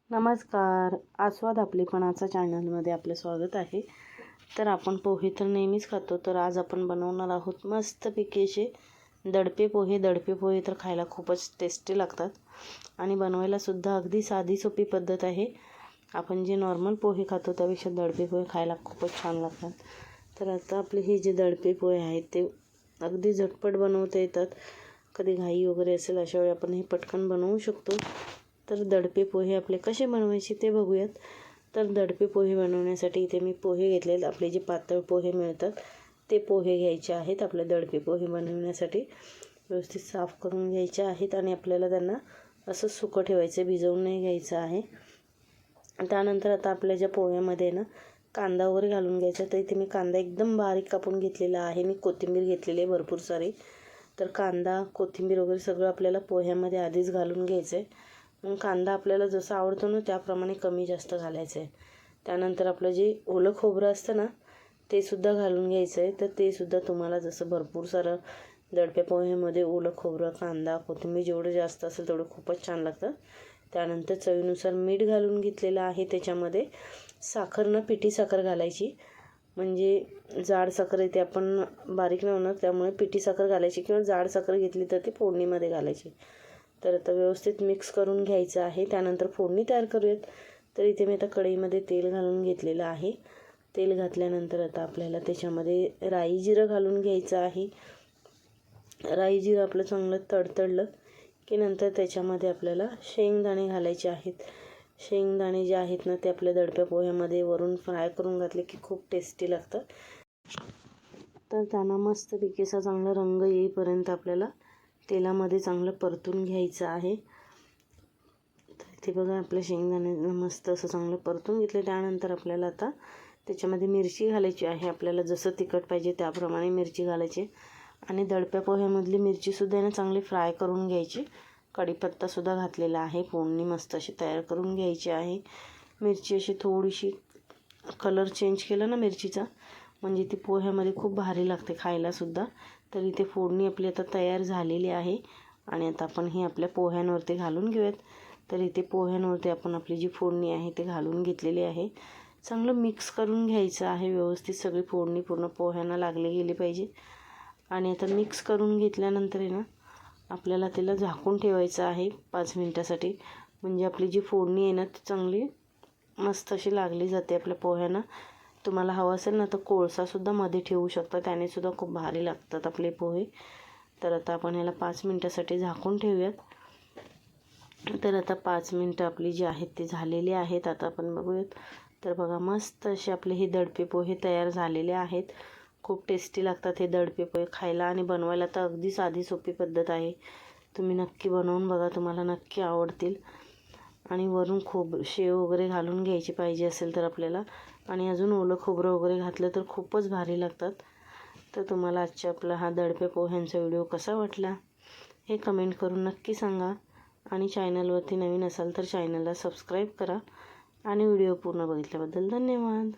नमस्कार. आस्वाद आपलेपणाचा चॅनलमध्ये आपलं स्वागत आहे. तर आपण पोहे तर नेहमीच खातो, तर आज आपण बनवणार आहोत मस्तपैकी असे दडपे पोहे. दडपे पोहे तर खायला खूपच टेस्टी लागतात आणि बनवायलासुद्धा अगदी साधी सोपी पद्धत आहे. आपण जे नॉर्मल पोहे खातो त्यापेक्षा दडपे पोहे खायला खूपच छान लागतात. तर आता आपले हे जे दडपे पोहे आहेत ते अगदी झटपट बनवता येतात. कधी घाई वगैरे असेल अशा वेळी आपण हे पटकन बनवू शकतो. तर दडपे पोहे आपले कसे बनवायचे ते बघूयात. तर दडपे पोहे बनवण्यासाठी इथे मी पोहे घेतलेत. आपले जे पातळ पोहे मिळतात ते पोहे घ्यायचे आहेत. आपले दडपे पोहे बनवण्यासाठी व्यवस्थित साफ करून घ्यायचे आहेत आणि आपल्याला त्यांना असं सुकं ठेवायचं, भिजवून नाही घ्यायचं आहे. त्यानंतर आता आपल्या ज्या पोह्यामध्ये ना कांदा वगैरे घालून घ्यायचा. तर इथे मी कांदा एकदम बारीक कापून घेतलेला आहे. मी कोथिंबीर घेतलेली आहे भरपूर सारी. तर कांदा, कोथिंबीर वगैरे सगळं आपल्याला पोह्यामध्ये आधीच घालून घ्यायचं आहे. मग कांदा आपल्याला जसं आवडतो ना त्याप्रमाणे कमी जास्त घालायचं आहे. त्यानंतर आपलं जे ओलं खोबरं असतं ना ते सुद्धा घालून घ्यायचं आहे. तर ते सुद्धा तुम्हाला जसं भरपूर सारं दडपे पोह्यामध्ये ओलं खोबरं, कांदा, कोथिंबीर जेवढं जास्त असेल तेवढं खूपच छान लागतं. त्यानंतर चवीनुसार मीठ घालून घेतलेलं आहे. त्याच्यामध्ये साखर ना पिठी साखर घालायची, म्हणजे जाड साखर येते, आपण बारीक नाही होणार, त्यामुळे पिठी साखर घालायची किंवा जाड साखर घेतली तर ती फोडणीमध्ये घालायची. तर आता व्यवस्थित मिक्स करून घ्यायचं आहे. त्यानंतर फोडणी तयार करूयात. तर इथे मी आता कढईमध्ये तेल घालून घेतलेलं आहे. तेल घातल्यानंतर आता आपल्याला त्याच्यामध्ये राई जिरं घालून घ्यायचं आहे. राई जिरं आपलं चांगलं तडतडलं की नंतर त्याच्यामध्ये आपल्याला शेंगदाणे घालायचे आहेत. शेंगदाणे जे आहेत ना ते आपल्या दडप्या पोह्यामध्ये वरून फ्राय करून घातले की खूप टेस्टी लागतं. तर त्यांना मस्तपैकी असा चांगला रंग येईपर्यंत आपल्याला तेलामध्ये चांगलं परतून घ्यायचं आहे. तर इथे बघा आपल्या शेंगदाणे मस्त असं चांगलं परतून घेतलं. त्यानंतर आपल्याला आता त्याच्यामध्ये मिरची घालायची आहे. आपल्याला जसं तिखट पाहिजे त्याप्रमाणे मिरची घालायची आणि दडप्या पोह्यामधली मिरचीसुद्धा ना चांगली फ्राय करून घ्यायची. कढीपत्तासुद्धा घातलेला आहे. फोडणी मस्त अशी तयार करून घ्यायची आहे. मिरची अशी थोडीशी कलर चेंज केला ना मिरचीचा, म्हणजे ती पोह्यामध्ये खूप भारी लागते खायलासुद्धा. तर इथे फोडणी आपली आता तयार झालेली आहे आणि आता आपण ही आपल्या पोह्यांवरती घालून घेऊयात. तर इथे पोह्यांवरती आपण आपली जी फोडणी आहे ते घालून घेतलेली आहे. चांगलं मिक्स करून घ्यायचं आहे. व्यवस्थित सगळी फोडणी पूर्ण पोह्यांना लागली गेली पाहिजे. आणि आता मिक्स करून घेतल्यानंतर आहे ना आपल्याला त्याला झाकून ठेवायचं आहे 5 मिनटासाठी, म्हणजे आपली जी फोडणी आहे ना ती चांगली मस्त अशी लागली जाते आपल्या पोह्यांना. तुम्हाला हवं असेल ना तर कोळसासुद्धा मध्ये ठेवू शकता, त्यानेसुद्धा खूप भारी लागतात आपले पोहे. तर आता आपण ह्याला 5 मिनटासाठी झाकून ठेवूयात. तर आता 5 मिनटं आपली जी आहेत ती झालेली आहेत. आता आपण बघूयात. तर बघा मस्त असे आपले हे दडपे पोहे तयार झालेले आहेत. खूप टेस्टी लागतात हे दडपे पोहे खायला आणि बनवायला तर अगदी साधी सोपी पद्धत आहे. तुम्ही नक्की बनवून बघा, तुम्हाला नक्की आवडतील. आणि वरून शेव वगैरे घालून घ्यायची पाहिजे असेल तर आपल्याला, आणि अजून ओलं खोबरं वगैरे घातलं तर खूपच भारी लागतात. तर तुम्हाला आजच्या आपला हा दडपे पोह्यांचा व्हिडिओ कसा वाटला हे कमेंट करून नक्की सांगा. आणि चॅनलवरती नवीन असाल तर चॅनलला सबस्क्राईब करा. आणि व्हिडिओ पूर्ण बघितल्याबद्दल धन्यवाद.